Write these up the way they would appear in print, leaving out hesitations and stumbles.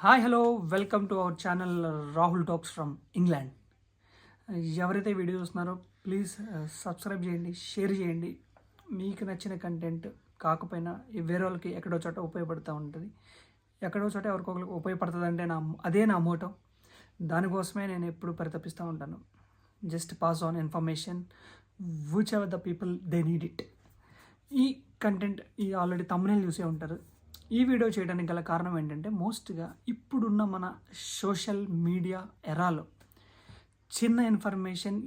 Hi hello welcome to our channel Rahul talks from England. ఎవరైతే video చూస్తున్నారో please subscribe చేయండి, share చేయండి. మీకు నచ్చిన కంటెంట్ కాకపోయినా వేరే వాళ్ళకి ఎక్కడో చోట ఉపయోగపడుతూ ఉంటుంది. ఎక్కడో చోట ఎవరికొకరికి ఉపయోగపడుతుంది అంటే అదే నా మోటో. దానికోసమే నేను ఎప్పుడు పరితపిస్తూ ఉంటాను. Just pass on information which ever the people they need it. ఈ కంటెంట్ ఆల్రెడీ తమ్మునేలు చూసే ఉంటారు. ఈ వీడియో చేయడానికి గల కారణం ఏంటంటే మోస్ట్గా ఇప్పుడున్న మన సోషల్ మీడియా ఎరాలో చిన్న ఇన్ఫర్మేషన్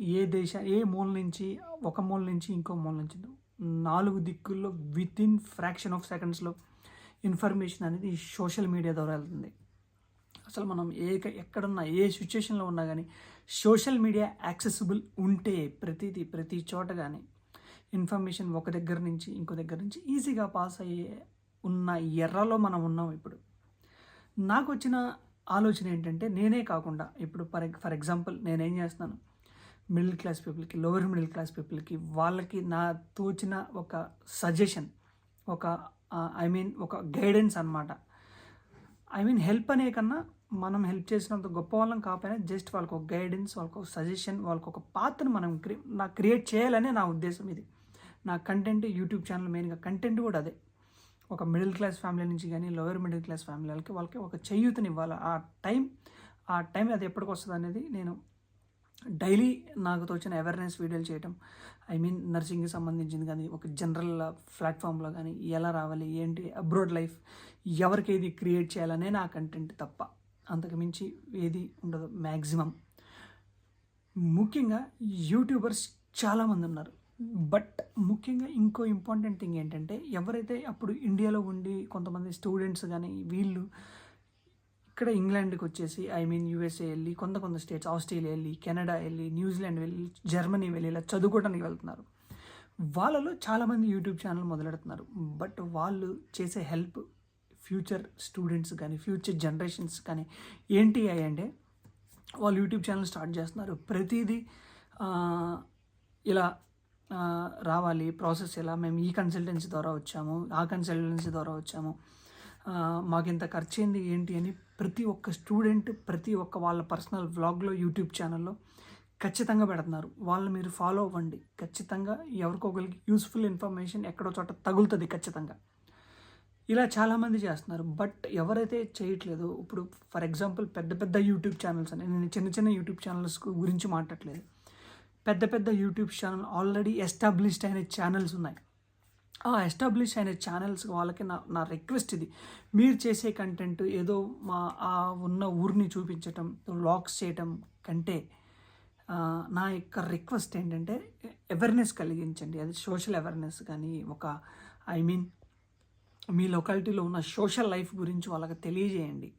ఏ మూల నుంచి ఒక మూల నుంచి ఇంకో మూల నుంచి 4 దిక్కుల్లో వితిన్ ఫ్రాక్షన్ ఆఫ్ సెకండ్స్లో ఇన్ఫర్మేషన్ అనేది సోషల్ మీడియా ద్వారా వెళ్తుంది. అసలు మనం ఎక్కడున్నా ఏ సిచ్యువేషన్లో ఉన్నా కానీ సోషల్ మీడియా యాక్సెసిబుల్ ఉంటే ప్రతి చోట కానీ ఇన్ఫర్మేషన్ ఒక దగ్గర నుంచి ఇంకో దగ్గర నుంచి ఈజీగా పాస్ అయ్యే ఉన్న ఎర్రలో మనం ఉన్నాం. ఇప్పుడు నాకు వచ్చిన ఆలోచన ఏంటంటే నేనే కాకుండా ఇప్పుడు ఫర్ ఎగ్జాంపుల్ నేనేం చేస్తున్నాను, మిడిల్ క్లాస్ పీపుల్కి, లోవర్ మిడిల్ క్లాస్ పీపుల్కి వాళ్ళకి నా తోచిన ఒక సజెషన్, ఒక ఒక గైడెన్స్ అనమాట. హెల్ప్ అనే కన్నా మనం హెల్ప్ చేసినంత గొప్ప వాళ్ళం కాకపోయినా జస్ట్ వాళ్ళకి ఒక గైడెన్స్, వాళ్ళకి ఒక సజెషన్, వాళ్ళకి ఒక పాత్రను మనం క్రియేట్ చేయాలనే నా ఉద్దేశం. ఇది నా కంటెంట్, యూట్యూబ్ ఛానల్ మెయిన్గా కంటెంట్ కూడా అదే. ఒక మిడిల్ క్లాస్ ఫ్యామిలీ నుంచి కానీ లోవర్ మిడిల్ క్లాస్ ఫ్యామిలీ వాళ్ళకి ఒక చేయూతని ఇవ్వాలి. ఆ టైం అది ఎప్పటికి వస్తుంది అనేది నేను డైలీ నాకు తోచిన అవేర్నెస్ వీడియోలు చేయటం, నర్సింగ్కి సంబంధించింది కానీ ఒక జనరల్ ప్లాట్ఫామ్లో కానీ ఎలా రావాలి, ఏంటి అబ్రోడ్ లైఫ్, ఎవరికి ఏది క్రియేట్ చేయాలనే నా కంటెంట్ తప్ప అంతకు మించి ఏది ఉండదు మ్యాక్సిమం. ముఖ్యంగా యూట్యూబర్స్ చాలామంది ఉన్నారు. బట్ ముఖ్యంగా ఇంకో ఇంపార్టెంట్ థింగ్ ఏంటంటే ఎవరైతే అప్పుడు ఇండియాలో ఉండి కొంతమంది స్టూడెంట్స్ కానీ వీళ్ళు ఇక్కడ ఇంగ్లాండ్కి వచ్చేసి యూఎస్ఏ వెళ్ళి కొంత స్టేట్స్, ఆస్ట్రేలియా వెళ్ళి, కెనడా వెళ్ళి, న్యూజిలాండ్ వెళ్ళి, జర్మనీ వెళ్ళి ఇలా చదువుకోవడానికి వెళ్తున్నారు. వాళ్ళలో చాలామంది యూట్యూబ్ ఛానల్ మొదలెడుతున్నారు. బట్ వాళ్ళు చేసే హెల్ప్ ఫ్యూచర్ స్టూడెంట్స్ కానీ ఫ్యూచర్ జనరేషన్స్ కానీ ఏంటి అంటే వాళ్ళు యూట్యూబ్ ఛానల్ స్టార్ట్ చేస్తున్నారు. ప్రతిదీ ఇలా రావాలి ప్రాసెస్, ఎలా మేము ఈ కన్సల్టెన్సీ ద్వారా వచ్చాము, ఆ కన్సల్టెన్సీ ద్వారా వచ్చాము, మాకు ఇంత ఖర్చు అయింది ఏంటి అని ప్రతి ఒక్క స్టూడెంట్ ప్రతి ఒక్క వాళ్ళ పర్సనల్ వ్లాగ్లో యూట్యూబ్ ఛానల్లో ఖచ్చితంగా పెడుతున్నారు. వాళ్ళు మీరు ఫాలో అవ్వండి. ఖచ్చితంగా ఎవరికొకరికి యూస్ఫుల్ ఇన్ఫర్మేషన్ ఎక్కడో చోట తగులుతుంది ఖచ్చితంగా. ఇలా చాలామంది చేస్తున్నారు. బట్ ఎవరైతే చేయట్లేదు, ఇప్పుడు ఫర్ ఎగ్జాంపుల్ పెద్ద యూట్యూబ్ ఛానల్స్ అని, నేను చిన్న యూట్యూబ్ ఛానల్స్ గురించి మాట్లాడట్లేదు. పెద్ద యూట్యూబ్ ఛానల్ ఆల్రెడీ ఎస్టాబ్లిష్డ్ అయిన ఛానల్స్ ఉన్నాయి. ఆ ఎస్టాబ్లిష్ అయిన ఛానల్స్ వాళ్ళకి నా రిక్వెస్ట్ ఇది, మీరు చేసే కంటెంట్ ఏదో ఉన్న ఊరిని చూపించటం, వ్లాగ్స్ చేయటం కంటే నా యొక్క రిక్వెస్ట్ ఏంటంటే అవేర్నెస్ కలిగించండి. అది సోషల్ అవేర్నెస్ కానీ మీ లొకాలిటీలో ఉన్న సోషల్ లైఫ్ గురించి వాళ్ళకి తెలియజేయండి.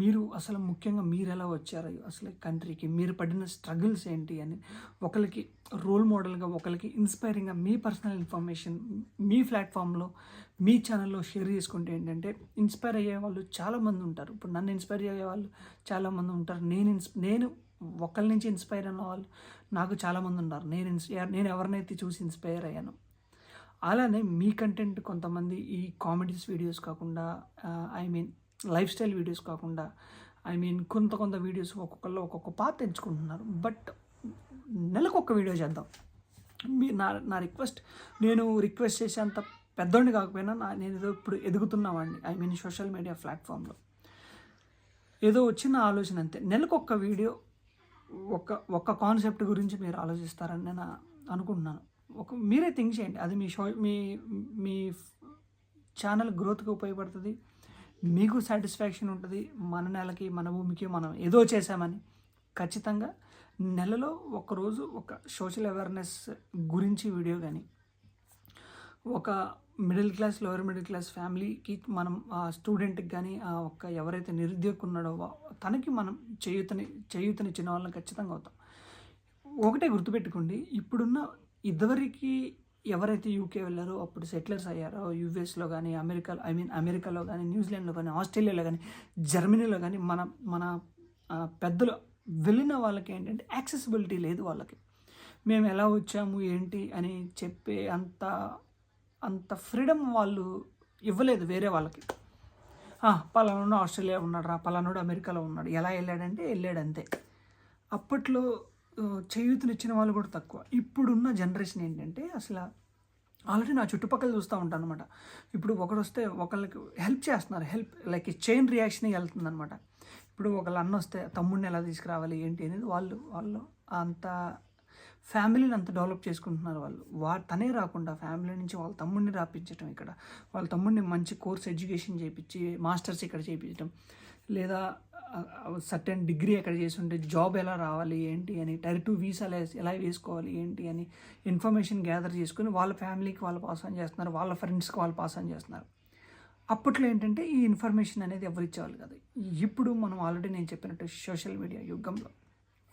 మీరు అసలు ముఖ్యంగా మీరు ఎలా వచ్చారు అసలు కంట్రీకి, మీరు పడిన స్ట్రగుల్స్ ఏంటి అని ఒకరికి రోల్ మోడల్గా, ఒకరికి ఇన్స్పైరింగ్గా మీ పర్సనల్ ఇన్ఫర్మేషన్ మీ ప్లాట్ఫామ్లో మీ ఛానల్లో షేర్ చేసుకుంటే ఏంటంటే ఇన్స్పైర్ అయ్యే వాళ్ళు చాలామంది ఉంటారు. ఇప్పుడు నన్ను ఇన్స్పైర్ అయ్యే వాళ్ళు చాలామంది ఉంటారు. నేను ఒకరి నుంచి ఇన్స్పైర్ అయిన వాళ్ళు నాకు చాలామంది ఉన్నారు. నేను ఎవరినైతే చూసి ఇన్స్పైర్ అయ్యాను. అలానే మీ కంటెంట్ కొంతమంది ఈ కామెడీస్ వీడియోస్ కాకుండా లైఫ్ స్టైల్ వీడియోస్ కాకుండా కొంత వీడియోస్ ఒక్కొక్కళ్ళు ఒక్కొక్క పార్ట్ ఎంచుకుంటున్నారు. బట్ నెలకు ఒక్క వీడియో చేద్దాం. నా రిక్వెస్ట్, నేను రిక్వెస్ట్ చేసేంత పెద్దోడిని కాకపోయినా నేను ఏదో ఇప్పుడు ఎదుగుతున్నామండి సోషల్ మీడియా ప్లాట్ఫామ్లో ఏదో వచ్చిన ఆలోచన అంతే. నెలకు ఒక్క వీడియో, ఒక్క కాన్సెప్ట్ గురించి మీరు ఆలోచిస్తారని నేను అనుకుంటున్నాను. మీరే థింక్ చేయండి. అది మీ ఛానల్ గ్రోత్కి ఉపయోగపడుతుంది, మీకు సాటిస్ఫాక్షన్ ఉంటుంది. మన నెలకి, మన భూమికి మనం ఏదో చేసామని. ఖచ్చితంగా నెలలో ఒకరోజు ఒక సోషల్ అవేర్నెస్ గురించి వీడియో కానీ, ఒక middle class lower middle class ఫ్యామిలీకి మనం ఆ స్టూడెంట్కి కానీ ఎవరైతే నిరుద్యోగి ఉన్నాడో తనకి మనం చేయూతనిచ్చిన వాళ్ళని ఖచ్చితంగా అవుతాం. ఒకటే గుర్తుపెట్టుకోండి, ఇప్పుడున్న ఇదివరకు ఎవరైతే యూకే వెళ్ళారో అప్పుడు సెటిలర్స్ అయ్యారో యూఎస్లో కానీ అమెరికాలో కానీ న్యూజిలాండ్లో కానీ ఆస్ట్రేలియాలో కానీ జర్మనీలో కానీ మన పెద్దలు వెళ్ళిన వాళ్ళకి ఏంటంటే యాక్సెసిబిలిటీ లేదు. వాళ్ళకి మేము ఎలా వచ్చాము ఏంటి అని చెప్పే అంత ఫ్రీడమ్ వాళ్ళు ఇవ్వలేదు వేరే వాళ్ళకి. పలానాడు ఆస్ట్రేలియా ఉన్నాడు రా, పలానాడు అమెరికాలో ఉన్నాడు. ఎలా వెళ్ళాడంటే వెళ్ళాడు అంతే. అప్పట్లో చేయూతనిచ్చిన వాళ్ళు కూడా తక్కువ. ఇప్పుడున్న జనరేషన్ ఏంటంటే అసలు ఆల్రెడీ నా చుట్టుపక్కల చూస్తూ ఉంటాను అనమాట. ఇప్పుడు ఒకడు వస్తే ఒకళ్ళకి హెల్ప్ చేస్తున్నారు. హెల్ప్ లైక్ చైన్ రియాక్షన్ వెళ్తుంది అనమాట. ఇప్పుడు ఒకళ్ళ అన్న వస్తే తమ్ముడిని ఎలా తీసుకురావాలి ఏంటి అనేది వాళ్ళు అంత ఫ్యామిలీని అంత డెవలప్ చేసుకుంటున్నారు. తనే రాకుండా ఫ్యామిలీ నుంచి వాళ్ళ తమ్ముడిని రాపించడం, ఇక్కడ వాళ్ళ తమ్ముడిని మంచి కోర్స్ ఎడ్యుకేషన్ చేయించి మాస్టర్స్ ఇక్కడ చేయించడం, లేదా సర్టెన్ డిగ్రీ ఎక్కడ చేసి ఉంటే జాబ్ ఎలా రావాలి ఏంటి అని, టైర్ 2 వీసాలు ఎలా వేసుకోవాలి ఏంటి అని ఇన్ఫర్మేషన్ గ్యాదర్ చేసుకుని వాళ్ళ ఫ్యామిలీకి వాళ్ళు పాస్ ఆన్ చేస్తున్నారు, వాళ్ళ ఫ్రెండ్స్కి వాళ్ళు పాస్ ఆన్ చేస్తున్నారు. అప్పట్లో ఏంటంటే ఈ ఇన్ఫర్మేషన్ అనేది ఎవరు ఇచ్చేవాళ్ళు కాదు. ఇప్పుడు మనం ఆల్రెడీ నేను చెప్పినట్టు సోషల్ మీడియా యుగంలో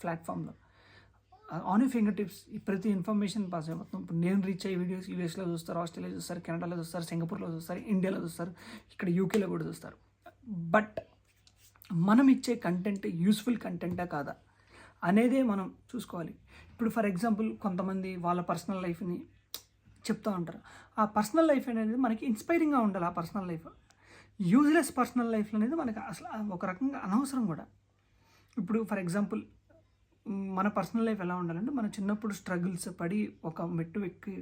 ప్లాట్ఫామ్లో ఆన్ ఫింగర్ టిప్స్ ప్రతి ఇన్ఫర్మేషన్ పాస్ అయిపోతుంది. ఇప్పుడు నేను రీచ్ అయ్యే వీడియోస్ యూఎస్లో చూస్తారు, ఆస్ట్రేలియా చూస్తారు, కెనడాలో చూస్తారు, సింగపూర్లో చూస్తారు, ఇండియాలో చూస్తారు, ఇక్కడ యూకేలో కూడా చూస్తారు. బట్ మనం ఇచ్చే కంటెంట్ యూస్ఫుల్ కంటెంటా కాదా అనేదే మనం చూసుకోవాలి. ఇప్పుడు ఫర్ ఎగ్జాంపుల్ కొంతమంది వాళ్ళ పర్సనల్ లైఫ్ని చెప్తూ ఉంటారు. ఆ పర్సనల్ లైఫ్ అనేది మనకి ఇన్స్పైరింగ్గా ఉండాలి. ఆ personal life useless personal life అనేది మనకి అసలు ఒక రకంగా అనవసరం కూడా. ఇప్పుడు ఫర్ ఎగ్జాంపుల్ మన పర్సనల్ లైఫ్ ఎలా ఉండాలంటే మన చిన్నప్పుడు స్ట్రగుల్స్ పడి ఒక మెట్టు ఎక్కి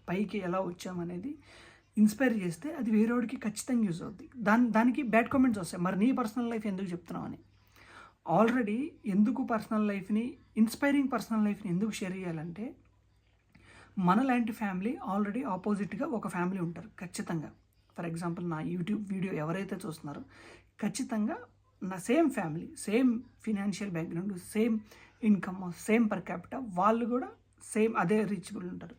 పైకి ఎలా వచ్చామనేది ఇన్స్పైర్ చేస్తే అది వేరేవాడికి ఖచ్చితంగా యూజ్ అవుద్ది. దానికి బ్యాడ్ కామెంట్స్ వస్తాయి, మరి నీ పర్సనల్ లైఫ్ ఎందుకు చెప్తున్నావు అని. ఆల్రెడీ ఎందుకు పర్సనల్ లైఫ్ని ఇన్స్పైరింగ్ పర్సనల్ లైఫ్ని ఎందుకు షేర్ చేయాలంటే మనలాంటి ఫ్యామిలీ ఆల్రెడీ ఆపోజిట్గా ఒక ఫ్యామిలీ ఉంటారు ఖచ్చితంగా. ఫర్ ఎగ్జాంపుల్ నా యూట్యూబ్ వీడియో ఎవరైతే చూస్తున్నారో ఖచ్చితంగా నా same family, same financial background, same income, same per capita, వాళ్ళు కూడా సేమ్ అదే రీచబుల్ ఉంటారు.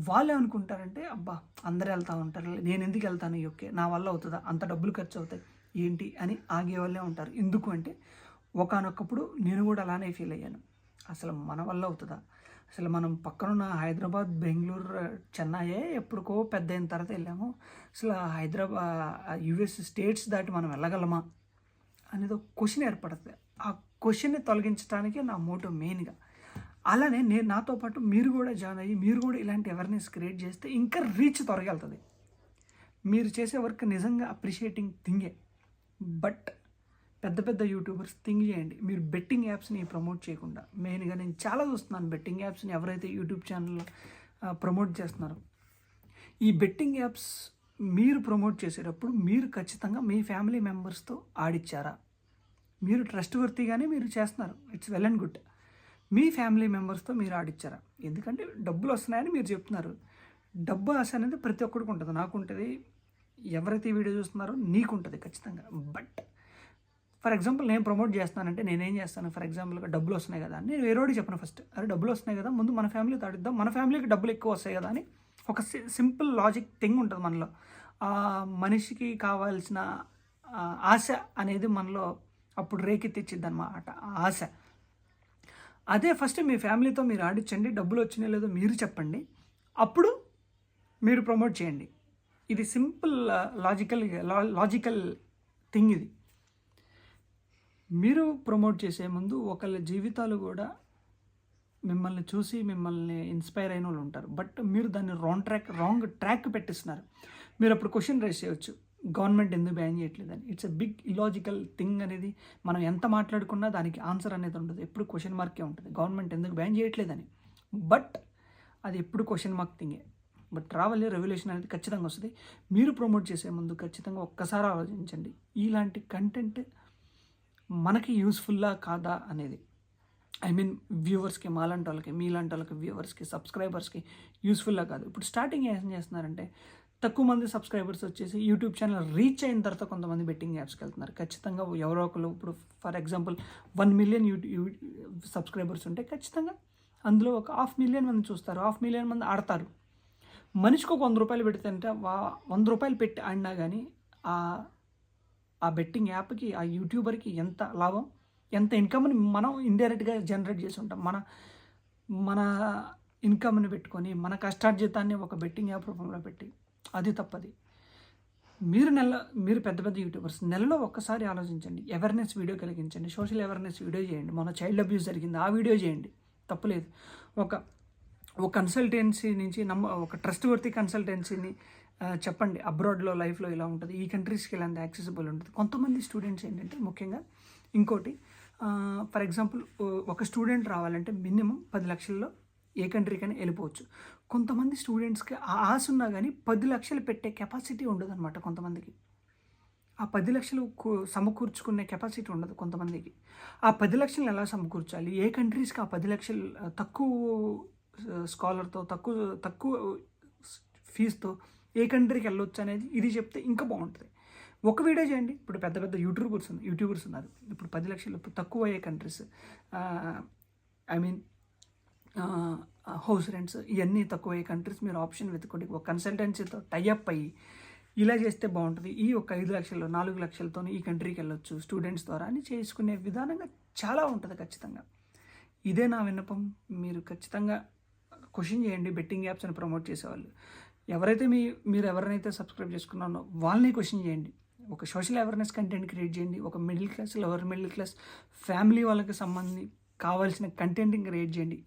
వాళ్ళు ఏమనుకుంటారంటే అబ్బా అందరూ వెళ్తూ ఉంటారు, నేను ఎందుకు వెళ్తాను ఓకే నా వల్ల అవుతుందా, అంత డబ్బులు ఖర్చు అవుతాయి ఏంటి అని ఆగే వాళ్ళే ఉంటారు. ఎందుకు అంటే ఒకానొక్కప్పుడు నేను కూడా అలానే ఫీల్ అయ్యాను. అసలు మన వల్ల అవుతుందా, అసలు మనం పక్కనున్న హైదరాబాద్, బెంగళూరు, చెన్నైయే ఎప్పటికో పెద్ద అయిన తర్వాత వెళ్ళాము, అసలు హైదరాబాద్ యుఎస్ స్టేట్స్ దాటి మనం వెళ్ళగలమా అనేది ఒక క్వశ్చన్ ఏర్పడుతుంది. ఆ క్వశ్చన్ని తొలగించడానికి నా మోటో మెయిన్గా. అలానే నేను నాతో పాటు మీరు కూడా జాయిన్ అయ్యి మీరు కూడా ఇలాంటి అవేర్నెస్ క్రియేట్ చేస్తే ఇంకా రీచ్ త్వరగలుగుతుంది. మీరు చేసే వర్క్ నిజంగా అప్రిషియేటింగ్ థింగే. బట్ పెద్ద పెద్ద యూట్యూబర్స్ థింక్ చేయండి, మీరు బెట్టింగ్ యాప్స్ని ప్రమోట్ చేయకుండా. మెయిన్గా నేను చాలా చూస్తున్నాను బెట్టింగ్ యాప్స్ని ఎవరైతే యూట్యూబ్ ఛానల్లో ప్రమోట్ చేస్తున్నారో. ఈ బెట్టింగ్ యాప్స్ మీరు ప్రమోట్ చేసేటప్పుడు మీరు ఖచ్చితంగా మీ ఫ్యామిలీ మెంబర్స్తో ఆడిచ్చారా, మీరు ట్రస్ట్ వర్తీగానే మీరు చేస్తున్నారు, it's well and good. Me family మెంబర్స్తో మీరు ఆడిచ్చారా? ఎందుకంటే డబ్బులు వస్తున్నాయని మీరు చెప్తున్నారు. డబ్బు ఆశ అనేది ప్రతి ఒక్కరికి ఉంటుంది, నాకు ఉంటుంది, ఎవరైతే వీడియో చూస్తున్నారో నీకు ఉంటుంది ఖచ్చితంగా. బట్ ఫర్ ఎగ్జాంపుల్ నేను ప్రమోట్ చేస్తున్నానంటే నేనేం చేస్తాను, ఫర్ ఎగ్జాంపుల్గా డబ్బులు వస్తున్నాయి కదా అని నేను వేరేవాడికి చెప్పను. ఫస్ట్ అరే డబ్బులు వస్తున్నాయి కదా, ముందు మన ఫ్యామిలీతో ఆడిద్దాం, మన ఫ్యామిలీకి డబ్బులు ఎక్కువ వస్తాయి కదా అని ఒక సింపుల్ లాజిక్ థింగ్ ఉంటుంది మనలో. మనిషికి కావాల్సిన ఆశ అనేది మనలో అప్పుడు రేకెత్తిచ్చిద్ది అన్నమాట, ఆశ. అదే ఫస్ట్ మీ ఫ్యామిలీతో మీరు ఆడించండి, డబ్బులు వచ్చినాయో లేదో మీరు చెప్పండి, అప్పుడు మీరు ప్రమోట్ చేయండి. ఇది సింపుల్ లాజికల్ థింగ్ ఇది. మీరు ప్రమోట్ చేసే ముందు ఒకళ్ళ జీవితాలు కూడా మిమ్మల్ని చూసి మిమ్మల్ని ఇన్స్పైర్ అయిన వాళ్ళు ఉంటారు. బట్ మీరు దాన్ని రాంగ్ ట్రాక్ పెట్టిస్తున్నారు. మీరు అప్పుడు క్వశ్చన్ రైజ్ చేయవచ్చు, గవర్నమెంట్ ఎందుకు బ్యాన్ చేయట్లేదని. It's a big illogical thing అనేది మనం ఎంత మాట్లాడుకున్నా దానికి ఆన్సర్ అనేది ఉండదు, ఎప్పుడు క్వశ్చన్ మార్కే ఉంటుంది, గవర్నమెంట్ ఎందుకు బ్యాన్ చేయట్లేదని. బట్ అది ఎప్పుడు క్వశ్చన్ మార్క్ థింగే. బట్ రావాలి రెవల్యూషన్ అనేది ఖచ్చితంగా వస్తుంది. మీరు ప్రమోట్ చేసే ముందు ఖచ్చితంగా ఒక్కసారి ఆలోచించండి, ఇలాంటి కంటెంట్ మనకి యూస్ఫుల్లా కాదా అనేది. ఐ మీన్ వ్యూవర్స్కి, మాలాంటి వాళ్ళకి, మీలాంటి వాళ్ళకి, వ్యూవర్స్కి, సబ్స్క్రైబర్స్కి యూస్ఫుల్లా కాదు. ఇప్పుడు స్టార్టింగ్ ఏం చేస్తున్నారంటే తక్కువ మంది సబ్స్క్రైబర్స్ వచ్చేసి యూట్యూబ్ ఛానల్ రీచ్ అయిన తర్వాత కొంతమంది బెట్టింగ్ యాప్స్కి వెళ్తున్నారు. ఖచ్చితంగా ఎవరో ఒకరు, ఇప్పుడు ఫర్ ఎగ్జాంపుల్ 1 మిలియన్ సబ్స్క్రైబర్స్ ఉంటే ఖచ్చితంగా అందులో ఒక 500,000 మంది చూస్తారు, 500,000 మంది ఆడతారు. మనిషికి ఒక 100 రూపాయలు పెడితే అంటే 100 రూపాయలు పెట్టి ఆడినా కానీ ఆ బెట్టింగ్ యాప్కి, ఆ యూట్యూబర్కి ఎంత లాభం, ఎంత ఇన్కమ్ని మనం ఇండైరెక్ట్గా జనరేట్ చేసి ఉంటాం. మన ఇన్కమ్ని పెట్టుకొని మన కష్టార్జితాన్ని ఒక బెట్టింగ్ యాప్ రూపంలో పెట్టి, అది తప్పది. మీరు పెద్ద పెద్ద యూట్యూబర్స్ నెలలో ఒక్కసారి ఆలోచించండి, అవేర్నెస్ వీడియో కలిగించండి, సోషల్ అవేర్నెస్ వీడియో చేయండి. మన చైల్డ్ అబ్యూస్ జరిగింది, ఆ వీడియో చేయండి, తప్పులేదు. ఒక కన్సల్టెన్సీ నుంచి ఒక ట్రస్ట్ వర్తీ కన్సల్టెన్సీని చెప్పండి అబ్రాడ్లో లైఫ్లో ఇలా ఉంటుంది, ఈ కంట్రీస్కి ఇలా యాక్సెసిబుల్ ఉంటుంది. కొంతమంది స్టూడెంట్స్ ఏంటంటే ముఖ్యంగా ఇంకోటి, ఫర్ ఎగ్జాంపుల్ ఒక స్టూడెంట్ రావాలంటే మినిమం 10 లక్షల్లో ఏ కంట్రీకైనా వెళ్ళిపోవచ్చు. కొంతమంది స్టూడెంట్స్కి ఆ ఆశ ఉన్నా కానీ 10 లక్షలు పెట్టే కెపాసిటీ ఉండదన్నమాట కొంతమందికి. ఆ 10 లక్షలు సమకూర్చుకునే కెపాసిటీ ఉండదు కొంతమందికి. ఆ 10 లక్షలను ఎలా సమకూర్చాలి, ఏ కంట్రీస్కి ఆ 10 లక్షలు తక్కువ స్కాలర్తో తక్కువ తక్కువ ఫీజుతో ఏ కంట్రీకి వెళ్ళొచ్చు అనేది ఇది చెప్తే ఇంకా బాగుంటుంది. ఒక వీడియో చేయండి. ఇప్పుడు పెద్ద పెద్ద యూట్యూబర్స్ ఉన్నారు. ఇప్పుడు 10 లక్షలు తక్కువ అయ్యే countries, I mean house rents ఇవన్నీ తక్కువ అయ్యే కంట్రీస్ మీరు ఆప్షన్ వెతుకోండి. ఒక కన్సల్టెన్సీతో టైఅప్ అయ్యి ఇలా చేస్తే బాగుంటుంది, ఈ ఒక 5 లక్షలు 4 లక్షలతో ఈ కంట్రీకి వెళ్ళొచ్చు స్టూడెంట్స్ ద్వారా అని చేసుకునే విధానంగా చాలా ఉంటుంది ఖచ్చితంగా. ఇదే నా విన్నపం. మీరు ఖచ్చితంగా క్వశ్చన్ చేయండి బెట్టింగ్ యాప్స్ అని ప్రమోట్ చేసేవాళ్ళు. ఎవరైతే మీరు ఎవరినైతే సబ్స్క్రైబ్ చేసుకున్నారో వాళ్ళని క్వశ్చన్ చేయండి. ఒక సోషల్ అవేర్నెస్ కంటెంట్ క్రియేట్ చేయండి. ఒక middle class, lower middle class family వాళ్ళకి సంబంధించి కావాల్సిన కంటెంట్ని క్రియేట్ చేయండి.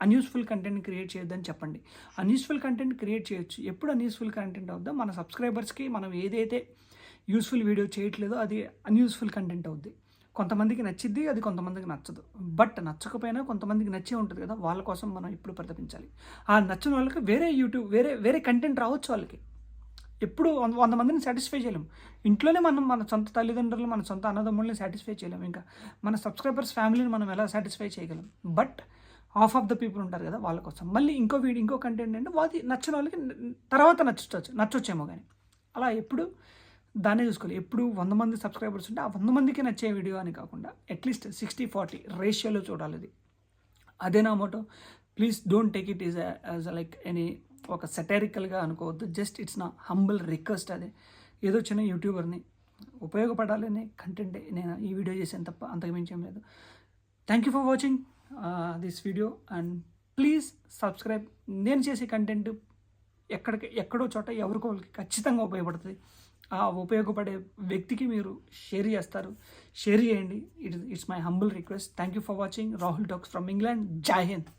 అన్యూస్ఫుల్ కంటెంట్ క్రియేట్ చేయొద్దని చెప్పండి. అన్యూస్ఫుల్ కంటెంట్ క్రియేట్ చేయొచ్చు. ఎప్పుడు అన్యూస్ఫుల్ కంటెంట్ అవుద్దా, మన సబ్స్క్రైబర్స్కి మనం ఏదైతే యూస్ఫుల్ వీడియో చేయట్లేదో అది అన్యూస్ఫుల్ కంటెంట్ అవుద్ది. కొంతమందికి నచ్చిద్ది, అది కొంతమందికి నచ్చదు. బట్ నచ్చకపోయినా కొంతమందికి నచ్చే ఉంటుంది కదా, వాళ్ళ కోసం మనం ఇప్పుడు ప్రతిపించాలి. ఆ నచ్చిన వాళ్ళకి వేరే కంటెంట్ రావచ్చు. వాళ్ళకి ఎప్పుడు 100 మందిని సాటిస్ఫై చేయలేము. ఇంట్లోనే మనం మన సొంత తల్లిదండ్రులు, మన సొంత అన్నదమ్ముల్ని సాటిస్ఫై చేయలేము. ఇంకా మన సబ్స్క్రైబర్స్ ఫ్యామిలీని మనం ఎలా సాటిస్ఫై చేయగలం? But half of the people ఉంటారు కదా, వాళ్ళ కోసం మళ్ళీ ఇంకో కంటెంట్ అంటే అది నచ్చిన వాళ్ళకి తర్వాత నచ్చొచ్చేమో కానీ అలా ఎప్పుడు దాన్నే చూసుకోవాలి. ఎప్పుడు 100 మంది సబ్స్క్రైబర్స్ ఉంటే ఆ 100 మందికి నచ్చే వీడియో అని కాకుండా అట్లీస్ట్ 60-40 రేషియోలో చూడాలి. అది అదే నా motto. Please don't take it as like any ఒక సెటరికల్గా అనుకోవద్దు. జస్ట్ ఇట్స్ నా హంబుల్ రిక్వెస్ట్. అదే ఏదో చిన్న యూట్యూబర్ని ఉపయోగపడాలనే కంటెంటే నేను ఈ వీడియో చేశాను తప్ప అంతకుమించి ఏం లేదు. Thank you for watching this video and please subscribe. నేను చేసే కంటెంట్ ఎక్కడో చోట ఎవరికో వాళ్ళకి ఖచ్చితంగా ఉపయోగపడుతుంది. ఆ ఉపయోగపడే వ్యక్తికి మీరు షేర్ చేయండి. It's my humble request. Thank you for watching. Rahul talks from England. జై హింద్.